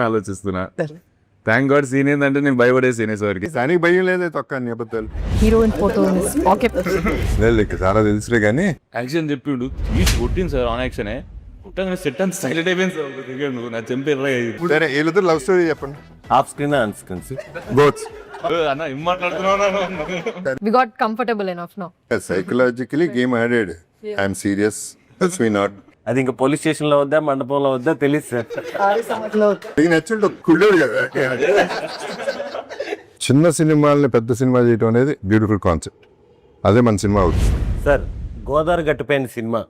ఆలోచిస్తున్నా. Thank God scene ఏంటంటే నేను భయపడే సీన్ వరకు. దానికి భయం లేదే తొక్క అన్ని అబద్ధాలు. హీరోయిన్ ఫోటో పాకెట్ లేదు చాలా తెలుసులే కానీ యాక్షన్ చెప్పిండు తీసి కొట్టింది సార్. ఆన్ యాక్షనే కొట్టగానే సెట్ అంతా సైలెంట్ అయిపోయింది సార్. నువ్వు నా చెంపేర్రా సరే వీళ్ళిద్దరు లవ్ స్టోరీ చెప్పండి. Off screen on screen both అన్న ఏం మాట్లాడుతున్నావు? We got comfortable enough now. Psychologically game ఆడెడ్. I'm serious. We not. అది ఇంకా పోలీస్ స్టేషన్ లో వద్దా మండపంలో వద్దా తెలియదు సార్. నచ్చిండు కుళ్ళేడు కదా. చిన్న సినిమాలని పెద్ద సినిమా చేయడం అనేది బ్యూటిఫుల్ కాన్సెప్ట్. అదే మన సినిమా అవుతుంది సార్. గోదావరి గట్టుపైన సినిమా,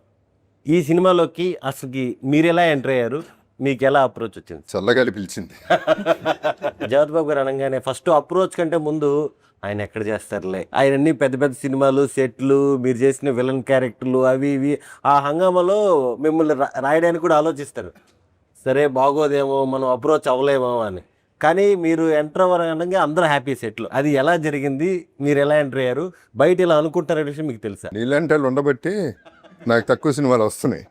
ఈ సినిమాలోకి అసలుకి మీరు ఎలా ఎంటర్ అయ్యారు? మీకు ఎలా అప్రోచ్ వచ్చింది? చల్లగాలి పిలిచింది. జగత్ బాబు గారు అనగానే ఫస్ట్ అప్రోచ్ కంటే ముందు ఆయన ఎక్కడ చేస్తారులే, ఆయన అన్ని పెద్ద పెద్ద సినిమాలు, సెట్లు, మీరు చేసిన విలన్ క్యారెక్టర్లు అవి ఇవి, ఆ హంగామాలో మిమ్మల్ని రాయడానికి కూడా ఆలోచిస్తారు. సరే బాగోదేమో, మనం అప్రోచ్ అవ్వలేమో అని. కానీ మీరు ఎంటర్ అవ్వగానే అందరూ హ్యాపీ సెట్లు. అది ఎలా జరిగింది? మీరు ఎలా ఎంటర్ అయ్యారు? బయట ఇలా అనుకుంటారనే విషయం మీకు తెలుసా? నీలాంటి వాళ్ళు ఉండబట్టి నాకు తక్కువ సినిమాలు వస్తున్నాయి.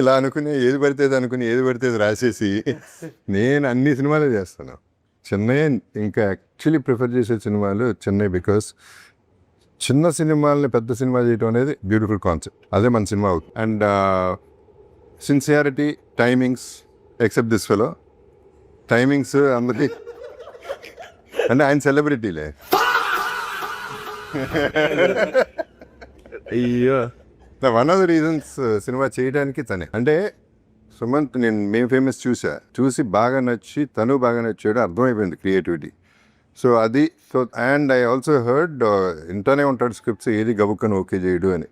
ఇలా అనుకుని ఏది పడితే ఏది పడితే రాసేసి నేను అన్ని సినిమాలే చేస్తాను. చెన్నై ఇంకా యాక్చువల్లీ ప్రిఫర్ చేసే సినిమాలు చెన్నై. బికాస్ చిన్న సినిమాలని పెద్ద సినిమా చేయడం అనేది బ్యూటిఫుల్ కాన్సెప్ట్. అదే మన సినిమా అవుతుంది. And sincerity, timings, except this fellow. Timings అందరికి అంటే ఆయన సెలబ్రిటీలే. అయ్యో one of the reasons cinema చేయడానికి తనే. అంటే సుమంత్ మేము ఫేమస్ చూసి బాగా నచ్చి తను బాగా నచ్చాడు. అర్థమైపోయింది క్రియేటివిటీ. సో అది. So and I also heard ఇంటనే ఉంటాడు స్క్రిప్ట్స్ ఏది గబుక్కని ఓకే చేయడు అని.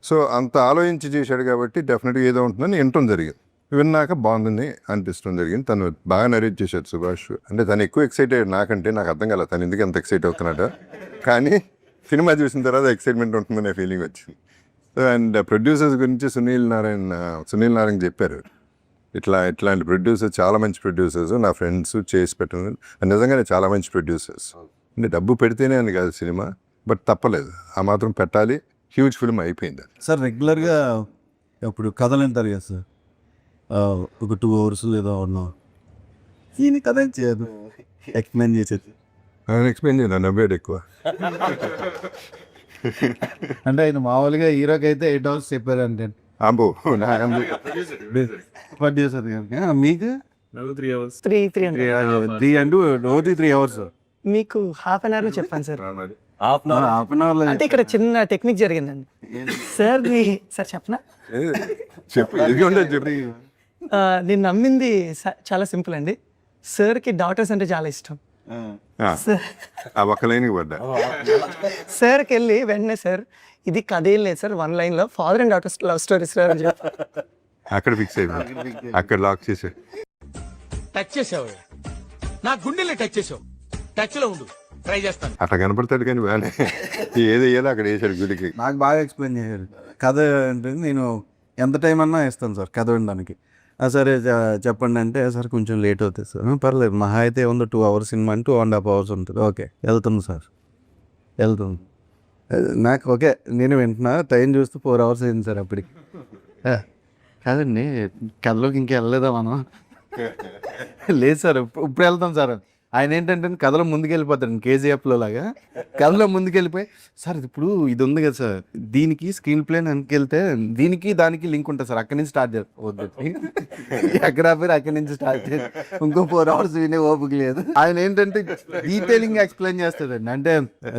సో అంత ఆలోచించి చేశాడు కాబట్టి డెఫినెట్గా ఏదో ఉంటుందని వినటం జరిగింది. విన్నాక బాగుందని అనిపిస్తుంది జరిగింది. తను బాగా నరేట్ చేశాడు సుభాష్. అంటే తను ఎక్కువ ఎక్సైట్ అయ్యాడు నాకంటే. నాకు అర్థం కాలేదు తను ఎందుకు ఎంత ఎక్సైట్ అవుతున్నాడు. కానీ సినిమా చూసిన తర్వాత ఎక్సైట్మెంట్ ఉంటుందనే ఫీలింగ్ వచ్చింది. అండ్ ప్రొడ్యూసర్స్ గురించి సునీల్ నారాయణ చెప్పారు. ఇట్లాంటి ప్రొడ్యూసర్స్ చాలా మంచి ప్రొడ్యూసర్స్ నా ఫ్రెండ్స్ చేసి పెట్టిన నిజంగానే చాలా మంచి ప్రొడ్యూసర్స్. అంటే డబ్బు పెడితేనే అని కాదు సినిమా, బట్ తప్పలేదు, ఆ మాత్రం పెట్టాలి. హ్యూజ్ ఫిల్మ్ అయిపోయింది సార్. రెగ్యులర్గా ఇప్పుడు కథలు వింటారు కదా సార్, ఒక 2 hours లేదా 1 hour ఈయన కథ ఏం చేయదు, ఎక్స్ప్లెయిన్ చేసేది. ఎక్స్ప్లెయిన్ చేయను, నవ్వాడు ఎక్కువ. అంటే ఆయన మామూలుగా హీరోకి అయితే 8 hours చెప్పారంటే అంబో ప్రొడ్యూసర్ గారికి. మీకు 3 hours 3 hours మీకు హాఫ్ అన్ అవర్లో చెప్పాను సార్. హాఫ్ అన్ అవర్ అంటే ఇక్కడ చిన్న టెక్నిక్ జరిగిందండి సార్. సార్ చెప్పనా? చెప్పు చెప్పు. నేను నమ్మింది చాలా సింపుల్ అండి. సార్కి డాటర్స్ అంటే చాలా ఇష్టం. ఆ ఒక్క లైన్కి పడ్డా. సార్కి వెళ్ళి వెంటనే సార్ ఇది కథ ఏం లేదు సార్, 1 lineలో father and daughters love stories అని చెప్పి అక్కడ ఫిక్స్ అయిపోయింది. అక్కడ లాక్ చేసాడు. టచ్ చేసావు, నా గుండెల్ని టచ్ చేసావు. టచ్ లో ఉండు, ట్రై చేస్తాను. అట్లా కనపడతాడు కానీ బాగానే ఏది వేయాలో అక్కడ వేసాడు గుడికి. నాకు బాగా ఎక్స్ప్లెయిన్ చేశారు. కథ అంటే నేను ఎంత టైం అన్నా ఇస్తాను సార్ కథ వినడానికి. సరే చెప్పండి అంటే సార్ కొంచెం లేట్ అవుతుంది సార్. పర్లేదు, మహా అయితే ఏముందో 2 hours సినిమా అంటే 2.5 hours ఉంటుంది. ఓకే వెళ్తుంది సార్, వెళ్తుంది. నాకు ఓకే, నేను వింటున్నా. టైం చూస్తే 4 hours అయింది సార్ అప్పటికి. కాదండి కథలోకి ఇంకా వెళ్ళలేదా మనం? లేదు సార్ ఇప్పుడు వెళ్తాం సార్. ఆయన ఏంటంటే కథలో ముందుకెళ్ళిపోతాడు, కేజీఎఫ్లో లాగా కథలో ముందుకెళ్ళిపోయి సార్ ఇప్పుడు ఇది ఉంది కదా సార్, దీనికి స్క్రీన్ ప్లే వెనకెళ్తే దీనికి దానికి లింక్ ఉంటుంది సార్, అక్కడి నుంచి స్టార్ట్ చేద్దాం. ఎక్కడ పేరు అక్కడి నుంచి స్టార్ట్ చేసి ఇంకో 4 hours వినే ఓపిక లేదు. ఆయన ఏంటంటే డీటెయిలింగ్ ఎక్స్ప్లెయిన్ చేస్తాడండి. అంటే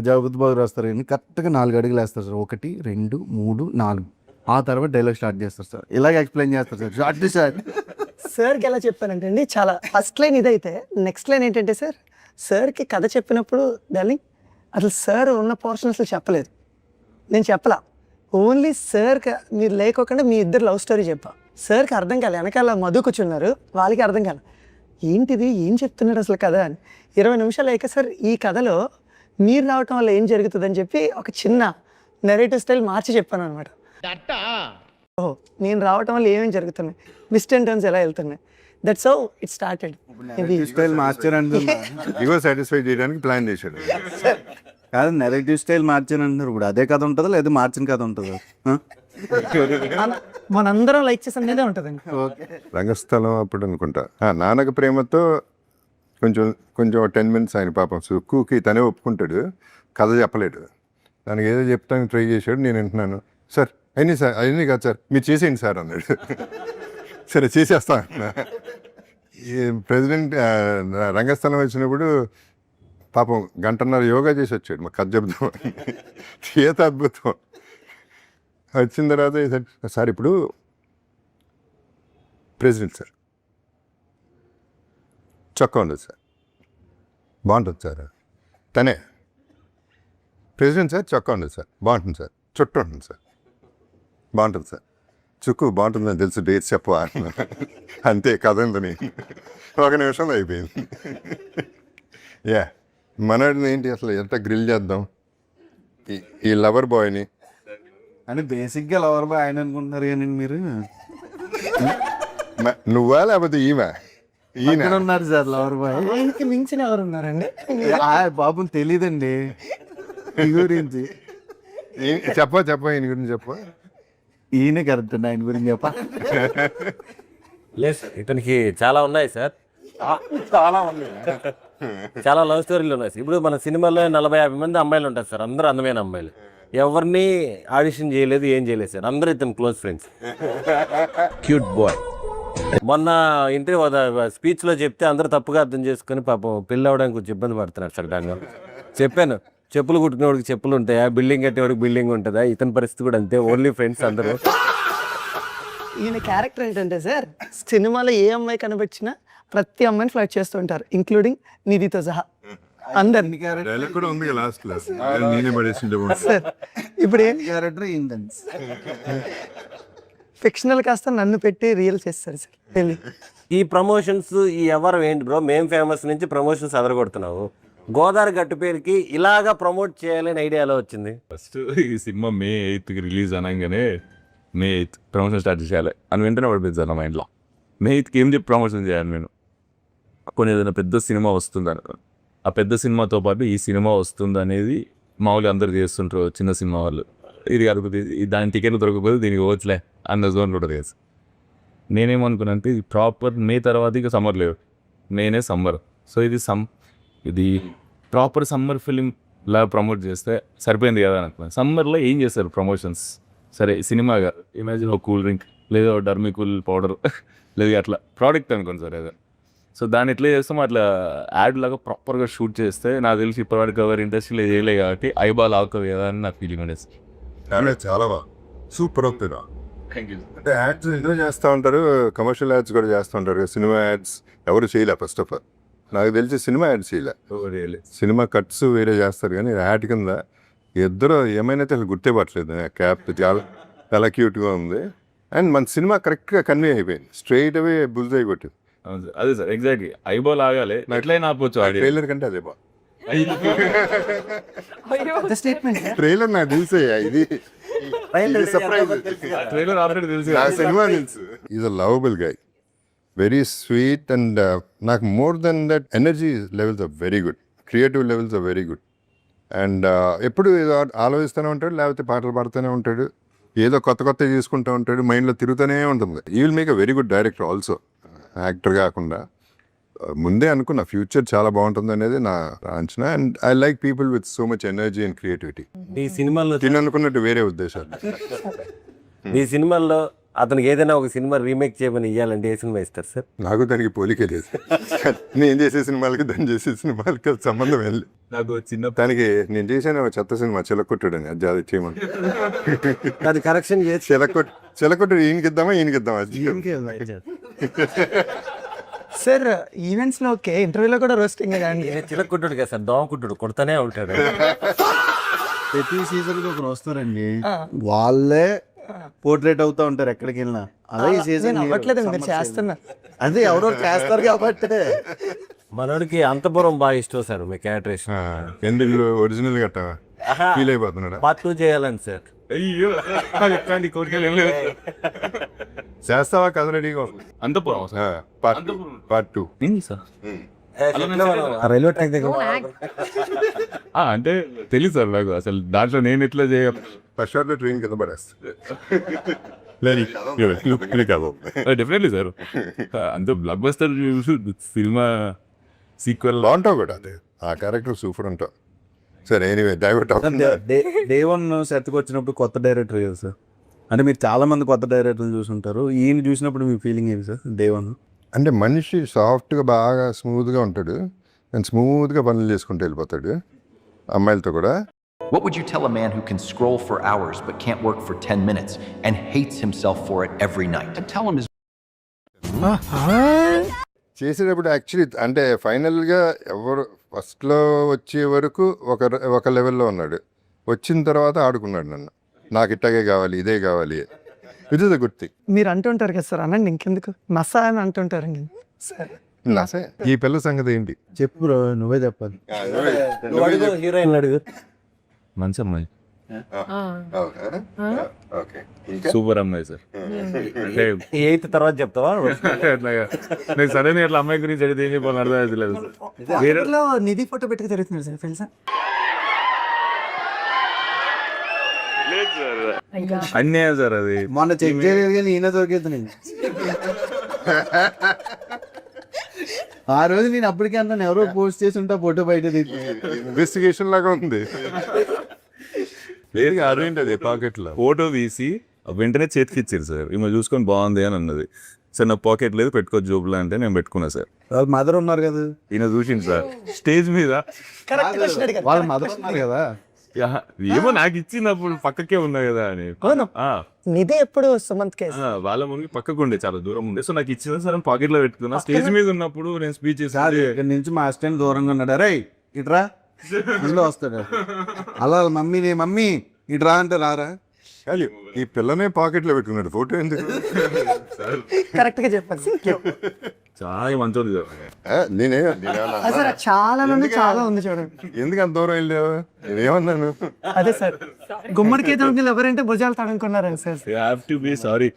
జగపతి బాబు వస్తారు కానీ కరెక్ట్గా 4 అడుగులు వేస్తారు సార్. 1 2 3 4 ఆ తర్వాత డైలాగ్ స్టార్ట్ చేస్తారు సార్. ఇలాగ ఎక్స్ప్లెయిన్ చేస్తారు సార్, షార్ట్ టు షార్ట్. సార్కి ఎలా చెప్పానంటే అండి, చాలా ఫస్ట్ లైన్ ఇదైతే నెక్స్ట్ లైన్ ఏంటంటే సార్, సార్కి కథ చెప్పినప్పుడు డార్లింగ్ అసలు సార్ ఉన్న పోర్షన్ అసలు చెప్పలేదు, నేను చెప్పలా. ఓన్లీ సార్కి మీరు లేకోకుండా మీ ఇద్దరు లవ్ స్టోరీ చెప్పా. సార్కి అర్థం కాలే, వెనకాల మధు కూర్చున్నారు, వాళ్ళకి అర్థం కాలే ఏంటిది ఏం చెప్తున్నాడు అసలు కథ అని. 20 నిమిషాలు అయ్యాక సార్ ఈ కథలో మీరు రావటం వల్ల ఏం జరుగుతుందని చెప్పి ఒక చిన్న నెరేటివ్ స్టైల్ మార్చి చెప్పాను అనమాట. ఓహో నేను రావటం వల్ల ఏమేమి జరుగుతున్నాయి, ట్విస్ట్ అండ్ టర్న్స్ ఎలా వెళ్తున్నాయి, that's how it started. Style master అంటున్నా, ఇగో సాటిస్ఫై చేయడానికి ప్లాన్ చేశాడు. కాదు నెరేటివ్ స్టైల్ మార్చాను అంటున్నారు. ఇప్పుడు అదే కథ ఉంటుందా లేదా మార్చిన కథ ఉంటుందా? మనందరం లైక్ చేసేదే ఉంటుందండి. రంగస్థలం అప్పుడు అనుకుంటా నాన్నక ప్రేమతో కొంచెం కొంచెం 10 minutes ఆయన పాపం సుక్కుకి తనే ఒప్పుకుంటాడు, కథ చెప్పలేడు. దానికి ఏదో చెప్తానికి ట్రై చేశాడు. నేను వింటున్నాను, సార్ అయినా సార్ అయినా కాదు సార్ మీరు చేసేయండి సార్ అన్నాడు. సరే చేసేస్తా అన్నా. ఈ ప్రెసిడెంట్ రంగస్థలం వచ్చినప్పుడు పాపం 1.5 యోగా చేసి వచ్చాడు, మా కథ చెప్దాం. చేత అద్భుతం. వచ్చిన తర్వాత సార్ ఇప్పుడు ప్రెసిడెంట్ సార్ చొక్కా ఉండదు సార్, బాగుంటుంది సార్. తనే ప్రెసిడెంట్ సార్, చొక్కా ఉండదు సార్, బాగుంటుంది సార్, చుట్టూ ఉంటుంది సార్, బాగుంటుంది సార్, చుక్కు బాగుంటుందని తెలుసు, డేట్ చెప్పవా అంతే కథ ఉందని 1 నిమిషంలో అయిపోయింది. యా మనోడిని ఏంటి అసలు ఎంత గ్రిల్ చేద్దాం ఈ లవర్ బాయ్ని. అని బేసిక్గా లవర్ బాయ్ ఆయన అనుకుంటున్నారు కానీ మీరు నువ్వా లేకపోతే ఈమె ఈయన ఉన్నారు సార్ లవర్ బాయ్. ఆయనకి మించిన ఎవరు ఉన్నారండి? బాబుని తెలీదండి ఈ గురించి. చెప్ప ఈయన గురించి చెప్ప. ఈయన కరెక్ట్ అండి ఆయన గురించి చెప్ప. లేదు సార్, ఇతనికి చాలా ఉన్నాయి సార్, చాలా లవ్ స్టోరీలు ఉన్నాయి సార్. ఇప్పుడు మన సినిమాలో 40-50 మంది అమ్మాయిలు ఉంటారు సార్, అందరూ అందమైన అమ్మాయిలు. ఎవరిని ఆడిషన్ చేయలేదు, ఏం చేయలేదు సార్, అందరూ ఇతను క్లోజ్ ఫ్రెండ్స్. Cute boy. మొన్న ఇంటర్వ్యూ స్పీచ్లో చెప్తే అందరూ తప్పుగా అర్థం చేసుకుని పాపం పెళ్ళి అవ్వడానికి కొంచెం ఇబ్బంది పడుతున్నారు సార్. దానిలో చెప్పాను, చెప్పులు కుట్టుకునేవాడికి చెప్పులు ఉంటాయా, బిల్డింగ్ కట్టేవాడికి బిల్డింగ్ ఉంటుందా, ఇతని పరిస్థితి కూడా అంతే, ఓన్లీ ఫ్రెండ్స్ అందరూ. ఈయన క్యారెక్టర్ ఏంటంటే సార్, సినిమాలో ఏ అమ్మాయి కనిపించినా ప్రతి అమ్మాయిని ఫ్లర్ట్ చేస్తూ ఉంటారు, ఇంక్లూడింగ్ నిధితో సహా అందరినీ. డైలాగ్ కూడా ఉంది లాస్ట్ క్లాస్ నేనే పడేసిండే సార్ ఇప్పుడు ఏం క్యారెక్టర్ ఏంటండి ఫిక్షనల్ కాస్త నన్ను పెట్టి రియల్ చేస్తారు సార్ పెళ్ళి. ఈ ప్రమోషన్స్ ఈ ఎవరు ఏంటి బ్రో, మేం ఫేమస్ నుంచి ప్రమోషన్స్ అదరగొడుతున్నావు, గోదావరి గట్టు పేరుకి ఇలాగా ప్రమోట్ చేయాలని ఐడియాలో వచ్చింది? ఫస్ట్ ఈ సినిమా May 8th రిలీజ్ అనగానే May 8th ప్రమోషన్ స్టార్ట్ చేయాలి అని వెంటనే పడిపోయింది నా మైండ్లో. May 8th ఏం చెప్పి ప్రమోషన్ చేయాలి నేను, కొన్ని ఏదైనా పెద్ద సినిమా వస్తుందని, ఆ పెద్ద సినిమాతో పాటు ఈ సినిమా వస్తుంది అనేది మామూలుగా అందరు చేస్తుంటారు చిన్న సినిమా వాళ్ళు. ఇది అడుగుతుంది దాని టికెట్లు దొరకకపోతే దీనికి పోవచ్చులే అన్న జోన్ కూడా లేదు. నేనేమనుకున్నా అంటే ఇది ప్రాపర్ May తర్వాత ఇక సమ్మర్ లేవు, Mayనే సమ్మర్. సో ఇది ప్రాపర్ సమ్మర్ ఫిలిం లా ప్రమోట్ చేస్తే సరిపోయింది కదా అనుకున్నాను. సమ్మర్లో ఏం చేస్తారు ప్రమోషన్స్? సరే సినిమా కాదు, ఇమాజిన్ ఒక కూల్ డ్రింక్ లేదా డర్మికూల్ పౌడర్ లేదా అట్లా ప్రోడక్ట్ అనుకోండి సార్ ఏదో. సో దాన్ని ఎట్లా చేస్తామో అట్లా యాడ్ లాగా ప్రాపర్గా షూట్ చేస్తే నాకు తెలిసి ఇప్పటివరకు ఎవరి ఇండస్ట్రీలో చేయలేదు కాబట్టి ఐబాల్ ఆవుకవి కదా అని నా ఫీలింగ్ ఉండేది. చాలా బాగా సూపర్ అవుతుందా. అంటే యాడ్స్ ఎందుకు చేస్తూ ఉంటారు, కమర్షియల్ యాడ్స్ కూడా చేస్తూ ఉంటారు కదా. సినిమా యాడ్స్ ఎవరు చేయలే, ఫస్ట్ ఆఫ్ ఆల్ నాకు తెలిసి సినిమా యాడ్స్ చేయలే. సినిమా కట్స్ వేరే చేస్తారు కానీ యాడ్ కింద ఇద్దరు ఏమైనా అసలు గుర్తుపట్టలేదు. క్యాప్ చాలా చాలా క్యూట్గా ఉంది అండ్ మన సినిమా కరెక్ట్గా కన్వే అయిపోయింది, స్ట్రైట్ అవే బుల్స్ అయి కొట్టింది. అదే సార్ ఎగ్జాక్ట్లీ ఐబాల్ ఆగాలి, ఎట్లయినా ఆపొచ్చు. ట్రైలర్ కంటే అదే బాగా. స్టేట్మెంట్ ట్రైలర్ నాకు తెలుసయ్యా, ఇది సర్ప్రైజ్. ట్రైలర్ ఆల్రెడీ తెలుసు. సినిమా తెలుసు. Is a lovable guy, very sweet and నాకు more than that energy levels are very good, creative levels are very good. And ఎప్పుడు ఏదో ఆలోచిస్తూనే ఉంటాడు, లేకపోతే పాటలు పాడుతూనే ఉంటాడు, ఏదో కొత్త చేసుకుంటూ ఉంటాడు, మైండ్లో తిరుగుతూనే ఉంటుంది. ఈ will make a very good director also, actor కాకుండా. ముందే అనుకున్న ఫ్యూచర్ చాలా బాగుంటుంది అనేది నా అంచనా. And I like people with so much energy and creativity. ఈ సినిమాల్లో తిననుకున్నట్టు వేరే ఉద్దేశాలు. ఈ సినిమాల్లో అతనికి ఏదైనా ఒక సినిమా రీమేక్ చేయమని ఇవ్వాలంటే ఏ సినిమా ఇస్తారు సార్? నాకు దానికి పోలికే లేదు. నేను చేసే సినిమాలకి దాన్ని చేసే సినిమాలకి సంబంధం వెళ్ళి నాకు చిన్న దానికి నేను చేశాను ఒక చెత్త సినిమా చిలకొట్టుడని, అది అది చేయమని. అది కరెక్షన్ చేసి చిలకొట్టుడు ఈయనకిద్దామా ఈయనకిద్దామా సార్ ఈవెంట్స్ లో ఓకే, ఇంటర్వ్యూలో కూడా రోస్టింగ్ కానీ చిలక్కుంటాడు కదా సార్, దోమకుంటాడు, కొడతానే ఉంటాడు. ప్రతి సీజన్కి ఒకరు వస్తారండి, వాళ్ళే పోర్ట్రేట్ అవుతా ఉంటారు ఎక్కడికి వెళ్ళినా. అదే ఈ సీజన్ అవ్వట్లేదు, మీరు చేస్తున్నారు. అదే ఎవరో చేస్తారు కాబట్టి. మనోడికి అంతపురం బాగా ఇష్టం సార్ మీ క్యారెక్టరేషన్. ఎందుకు ఒరిజినల్ గట్ట ఫీల్ అయిపోతున్నాడు. పార్ట్ 2 చేయాలని సార్. అయ్యో ఎట్లాంటి కోరికలు ఏం లేదు. చేస్తావా కథ రెడీగా? Anantapuram part 2 sir. Railway track దగ్గర అంటే తెలియదు సార్ నాకు అసలు దాంట్లో నేను ఎట్లా చేయాలి. ఫస్ట్ షాట్లో ట్రైన్ కింద పడేస్తా, డెఫినెట్లీ సార్ అంత బ్లాక్ బస్టర్ సినిమా సీక్వెల్ బాగుంటావు కూడా అదే ఆ క్యారెక్టర్ సూపర్ ఉంటావు. సరే ఎనీవే డైవర్ట్ డే వన్ సెట్కి వచ్చినప్పుడు కొత్త డైరెక్టర్ కదా సార్, అంటే మీరు చాలా మంది కొత్త డైరెక్టర్లు చూసుంటారు, ఈయన చూసినప్పుడు మీ ఫీలింగ్ ఏంటి సార్ డే వన్? అంటే మనిషి సాఫ్ట్గా బాగా స్మూత్గా ఉంటాడు అండ్ స్మూత్గా పనులు చేసుకుంటూ వెళ్ళిపోతాడు అమ్మాయిలతో కూడా. What would you tell a man who can scroll for hours but can't work for 10 minutes and hates himself for it every night? And tell him his చేసేటప్పుడు యాక్చువల్లీ అంటే ఫైనల్గా ఎవరు ఫస్ట్లో వచ్చే వరకు ఒక లెవెల్లో ఉన్నాడు, వచ్చిన తర్వాత ఆడుకున్నాడు నన్ను, నాకు ఇట్టగే కావాలి ఇదే కావాలి, it is a good thing. మీరు అంటుంటారు కదా సార్, అనండి ఇంకెందుకు మసా అని అంటుంటారు సార్. ఈ పిల్ల సంగతి ఏంటి? చెప్పు బ్రో, నువ్వే చెప్పాలి. హీరోయిన్ అడుగు. మంచి అమ్మాయి, ఓకే సూపర్ అమ్మాయి సార్. ఎయిత్ తర్వాత చెప్తావా? నేను సడన్ అట్లా అమ్మాయి గురించి అడిగితే ఏం చెప్పాలని అర్థం అవుతలేదు సార్. వేరే నిధి ఫోటో పెట్టుకు తిరుగుతున్నారు సార్ తెలుసా? అన్యాయం సార్ అది. మొన్న చెక్ చేయలేదు కానీ ఈయన దొరికేది నేను. ఆ రోజు నేను అప్పటికే అన్నాను ఎవరో పోస్ట్ చేసి ఉంటా ఫోటో బయట ఇన్వెస్టిగేషన్ లాగా ఉంది. లేదు అరవింద్ అది పాకెట్లో ఫోటో తీసి వెంటనే చేతికి ఇచ్చారు సార్, ఈమె చూసుకొని బాగుంది అని అన్నది. సార్ నా పాకెట్ లేదు పెట్టుకో జోబులో అంటే నేను పెట్టుకున్నా సార్. మదర్ ఉన్నారు కదా, ఈయన చూసింది సార్ స్టేజ్ మీద. వాళ్ళ మదర్ ఉన్నారు కదా, ఏమో నాకు ఇచ్చినప్పుడు పక్కకే ఉన్నా కదా అని. నిధి ఎప్పుడు సుమంత్ కేసు వాళ్ళ ముందు పక్కకు ఉండే, చాలా దూరం ఉండే. సో నాకు ఇచ్చిన సార్ పాకెట్ లో పెట్టుకున్నా. స్టేజ్ మీద ఉన్నప్పుడు నేను స్పీచ్ చేసి ఇక్కడ నుంచి మా అసిస్టెంట్ దూరంగా ఉన్నాడు, అరే ఇట్రా ఇంట్లో వస్తాడు. అలా మమ్మీ ఇట్రా అంటే రారా. ఈ పిల్లనే పాకెట్లో పెట్టుకున్నాడు, ఫోటో ఎందుకు? కరెక్ట్ గా చెప్పండి. చాలా మంచిది సార్. సార్ చాలా మంది చాలా ఉంది చూడండి. ఎందుకు అంత దూరం వెళ్ళావు? నేనేమన్నాను? అదే సార్ గుమ్మడికి తొడుగులు ఎవరంటే భుజాలు తడుముకున్నారని సార్. సారీ.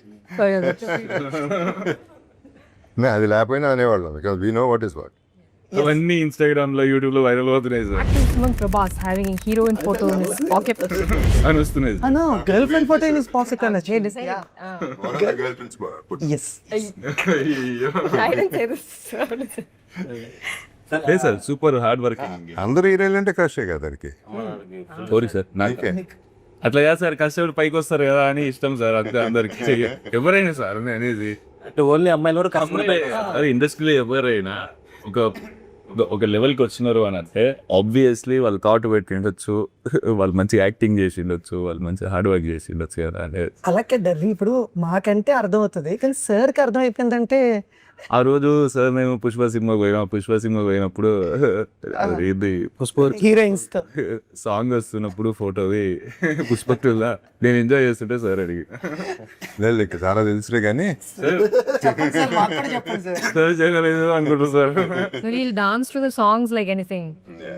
అది లేకపోయినా అనేవాళ్ళం, because we know what is what. అవన్నీ ఇన్స్టాగ్రామ్ లో యూట్యూబ్ లో వైరల్ అవుతున్నాయి sir. Suman Prabhas having a heroine photo in his pocket. అని వస్తున్నాయి. Girlfriend photo in his pocket అన్న They decided. Yes I didn't say this. లేదు sir, super hard working. అందరూ హీరోయిన్లు అంటే క్రషే కదా దానికి. సారీ సార్, నాకే అట్లా కాదు సార్, కష్టపడి పైకి వస్తారు కదా అని ఇష్టం సార్, అంతే అందరికి. ఎవరైనా సార్ అనేది అంటే ఓన్లీ అమ్మాయిల వరకు కష్టపడతాయి. అదే ఇండస్ట్రీలో ఎవరైనా ఒక లెవెల్కి వచ్చినారు అని అంటే ఆబ్వియస్లీ వాళ్ళు థాట్ పెట్టి ఉండొచ్చు, వాళ్ళు మంచి యాక్టింగ్ చేసి ఉండొచ్చు, వాళ్ళు మంచి హార్డ్ వర్క్ చేసి ఉండొచ్చు కదా అంటే. అలాగే డార్లింగ్ ఇప్పుడు మాకంటే అర్థం అవుతుంది, కానీ సార్కి అర్థం అయిపోయిందంటే. ఆ రోజు సార్ మేము పుష్ప సినిమాకి పోయినప్పుడు ఇది హీరోయిన్స్ తో సాంగ్ వస్తున్నప్పుడు ఫోటోవి పుష్పక్తుల్లా నేను ఎంజాయ్ చేస్తుంటే సార్ అడిగి లేదు ఇక చాలా తెలుసులే కానీ సార్ చేయలేదు అనుకుంటారు sir. So he'll dance to the songs like anything.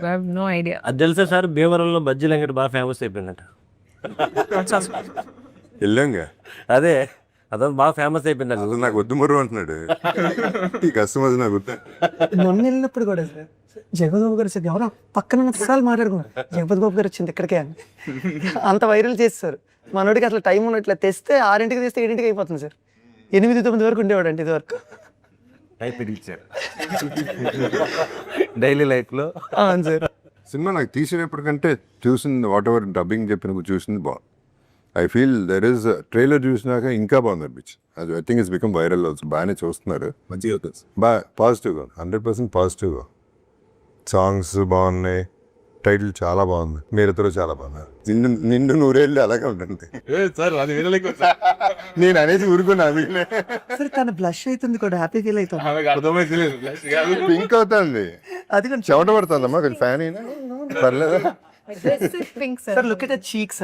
I have no idea. అది తెలుసా సార్, భీమవరంలో బజ్జీ లంగటి బాగా ఫేమస్ అయిపోయిందట. వెళ్ళాంగా, అదే బాగా ఫేమస్ అయిపోయింది. అసలు నాకు వద్దు మరు అంటున్నాడు ఈ కస్టమర్స్ నాకు వద్దు. మొన్న వెళ్ళినప్పుడు కూడా సార్ జగపతి బాబు గారు వచ్చింది, ఎవరో పక్కన సార్లు మాట్లాడుకున్నారు, జగపతి బాబు గారు వచ్చింది ఇక్కడికే అని అంత వైరల్ చేస్తారు. మనోడికి అట్లా టైం ఉన్నట్లా తెస్తే 6ంటికి తెస్తే 7ంటికి అయిపోతుంది సార్. 8-9 వరకు ఉండేవాడు అండి ఇది వరకు. డైలీ లైఫ్ లో అవును సార్. సినిమా నాకు తీసేటప్పటికంటే చూసింది వాట్ ఎవర్ డబ్బింగ్ చెప్పిన చూసింది బాగుంది. I feel there is trailer చూసినాక ఇంకా బాగుంది అనిపించి. అది I think it's become viral అవుతుంది, బాగానే చూస్తున్నారు, మంచిగా అవుతుంది బాగా పాజిటివ్గా 100% పాజిటివ్గా. సాంగ్స్ బాగున్నాయి, టైటిల్ చాలా బాగుంది, మీరిద్దరూ చాలా బాగున్నారు. నిండు నూరేళ్ళు అలాగే ఉంటుంది సార్. అది నేను అనేది ఊరుకున్నా, సార్ తను బ్లష్ అవుతుంది కూడా, హ్యాపీ ఫీల్ అవుతుంది, పింక్ అవుతుంది, అది కొంచెం చెమట పడుతుందమ్మా, కొంచెం ఫ్యాన్ అయినా పర్లేదా? This is pink, sir. Sir look at the cheeks.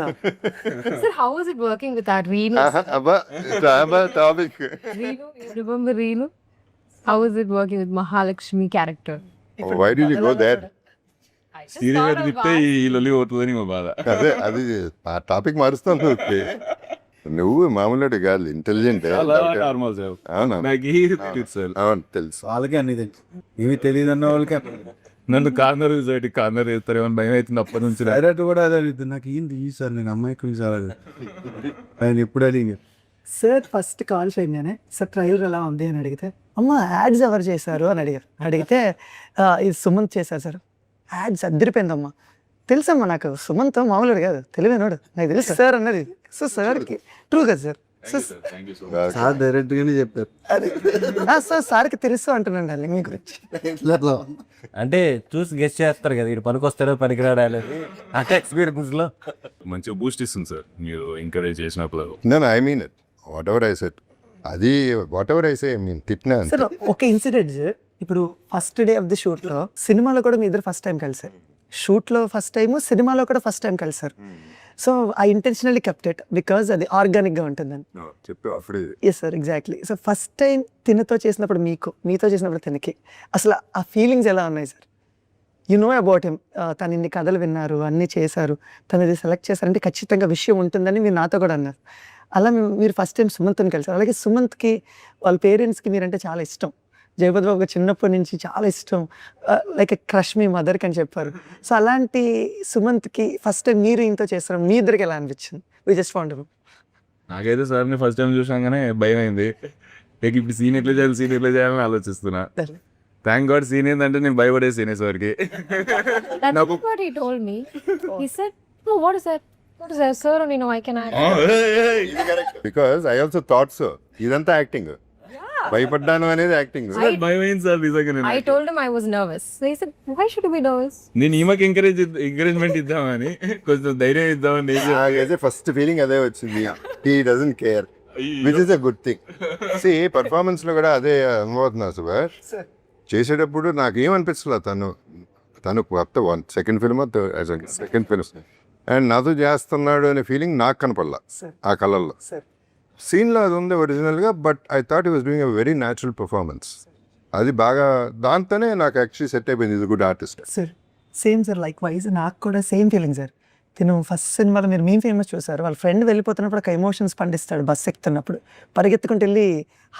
Sir, how is it working with that Reenu? అబ్బా topic. Reenu, you remember Reenu? How is it working with Mahalakshmi character? Why do you go there? I just serial thought of తిప్పితే ఈ లొల్లి పోతుందని మా బాధ. అదే అది ఆ టాపిక్ మారుస్తాను. ఓకే, నువ్వు మామూలు కాదు, ఇంటెలిజెంట్. నార్మల్ సార్, అవునా? నాకు సార్ అవును తెలుసు. వాళ్ళకే అన్ని తెలుసు, ఇవి తెలియదు అన్న వాళ్ళకే. నన్ను కార్నర్ చేస్తారేమో భయం అవుతుంది అప్పటి నుంచి. డైరెక్ట్ కూడా అదే అడుగుతుంది, నాకు ఏంటి ఈసారి నేను అమ్మాయికి ఈసారి ఆయన ఎప్పుడు అడిగి సార్ ఫస్ట్ కాల్ చేయగానే సార్ ట్రైలర్ ఎలా ఉంది అని అడిగితే అమ్మ యాడ్స్ ఎవరు చేశారు అని అడిగారు. అడిగితే ఇది సుమంత్ చేశారు సార్. యాడ్స్ అద్దరిపోయిందమ్మా. తెలుసమ్మా నాకు సుమంత్ మామూలుడు కాదు, తెలివైనోడు, నాకు తెలుసు సార్ అన్నది. సో సార్కి ట్రూ కదా సార్. సో సార్ డైరెక్ట్గానే చెప్పారు. సార్ సార్కి తెలుసు అంటున్నాను డార్లింగ్ మీ గురించి. అంటే చూసి గెస్ట్ చేస్తారు కదా, ఇది పనికొస్తాడో పనికిరాడా అనేది అంటే ఎక్స్పీరియన్స్లో. మంచిగా బూస్ట్ ఇస్తుంది సార్ మీరు ఎంకరేజ్ చేసినప్పుడు. I mean it whatever I set, అది whatever I say I mean తిట్టినా సార్ ఒక ఇన్సిడెంట్ సార్, ఇప్పుడు ఫస్ట్ డే ఆఫ్ ది షూట్లో సినిమాలో కూడా మీ ఇద్దరు ఫస్ట్ టైం కలిసారు. షూట్లో ఫస్ట్ టైం, సినిమాలో కూడా ఫస్ట్ టైం కలిసారు. So I intentionally kept it because అది ఆర్గానిక్గా ఉంటుందని. చెప్పి అప్పుడు yes sir, exactly. So first time తినతో చేసినప్పుడు మీతో చేసినప్పుడు తినకి అసలు ఆ ఫీలింగ్స్ ఎలా ఉన్నాయి sir? You know about him, తను ఇన్ని కథలు విన్నారు, అన్నీ చేశారు, తను ఇది సెలెక్ట్ చేశారంటే ఖచ్చితంగా విషయం ఉంటుందని మీరు నాతో కూడా అన్నారు. అలా మీరు ఫస్ట్ టైం సుమంత్ని కలిసారు. అలాగే సుమంత్కి వాళ్ళ పేరెంట్స్కి మీరంటే చాలా ఇష్టం. జగపతి బాబు చిన్నప్పటి నుంచి చాలా ఇష్టం, లైక్ క్రష్ మీ మదర్కి అని చెప్పారు. సో అలాంటి సుమంత్కి ఫస్ట్ టైం మీరు ఇంతో చేస్తారు, మీ ఇద్దరికి ఎలా అనిపించింది? We just want to know. నాకైతే సార్ని ఫస్ట్ టైం చూసాగానే భయం అయింది. ఇప్పుడు సీన్ ఎట్లా చేయాలని ఆలోచిస్తున్నా. థ్యాంక్ గాడ్ సీన్ ఏంటంటే నేను భయపడే సీన్ సార్కి. That's what he told me. He said, no, what is that? What is that, sir? And I can act. Because I also thought so ఇదంతా యాక్టింగ్, భయపడ్డాను అనేది యాక్టింగ్. భయం అయింది సార్ నిజంగా. I told him I was nervous. So he said, why should you be nervous? నేను ఈమెకి encouragement ఇద్దామని, కొంచెం ధైర్యం ఇద్దామని. నాకైతే ఫస్ట్ ఫీలింగ్ అదే వచ్చింది, he doesn't care, which is a good thing. సి పర్ఫార్మెన్స్ లో కూడా అదే అనుభవతున్నా సుభాష్. చేసేటప్పుడు నాకు ఏమనిపించలేదు, తను కొత్త సెకండ్ ఫిల్మ్ అండ్ నాతో చేస్తున్నాడు అనే ఫీలింగ్ నాకు కనపడలా ఆ కళల్లో. సీన్లో అది ఉంది ఒరిజినల్గా, but I thought he was doing a very natural performance. అది బాగా దాంతోనే నాకు యాక్చువల్లీ సెట్ అయిపోయింది, ఇది good artist. Sir same sir, like wise నాకు కూడా సేమ్ ఫీలింగ్ సార్. తిను ఫస్ట్ సినిమాలో మీరు మేము ఫేమస్ చూసారు, వాళ్ళ ఫ్రెండ్ వెళ్ళిపోతున్నప్పుడు ఒక ఎమోషన్స్ పండిస్తాడు, బస్ ఎక్కుతున్నప్పుడు పరిగెత్తుకుంటూ వెళ్ళి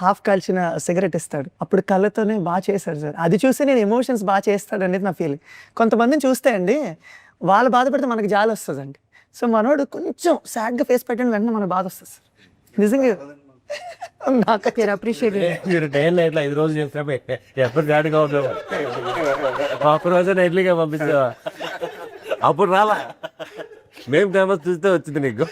హాఫ్ కాల్చిన సిగరెట్ ఇస్తాడు, అప్పుడు కళ్ళతోనే బాగా చేశాడు సార్. అది చూస్తే నేను ఎమోషన్స్ బాగా చేస్తాడు అనేది నా ఫీలింగ్. కొంతమందిని చూస్తే అండి వాళ్ళు బాధపడితే మనకి జాలి వస్తుందండి. సో మనోడు కొంచెం సాడ్గా ఫేస్ పెట్టండి వెంటనే మనకు బాధ వస్తుంది సార్. నిజంగా నాకు You're appreciated. మీరు డైలీ ఇట్లా 5 రోజులు చెప్తే ఎప్పుడు జాడుగా ఉండేవా? ఒక్క రోజు నైట్లీగా పంపించావా? అప్పుడు రాలా, మేము ఫేమస్ చూస్తే వచ్చింది నీకు.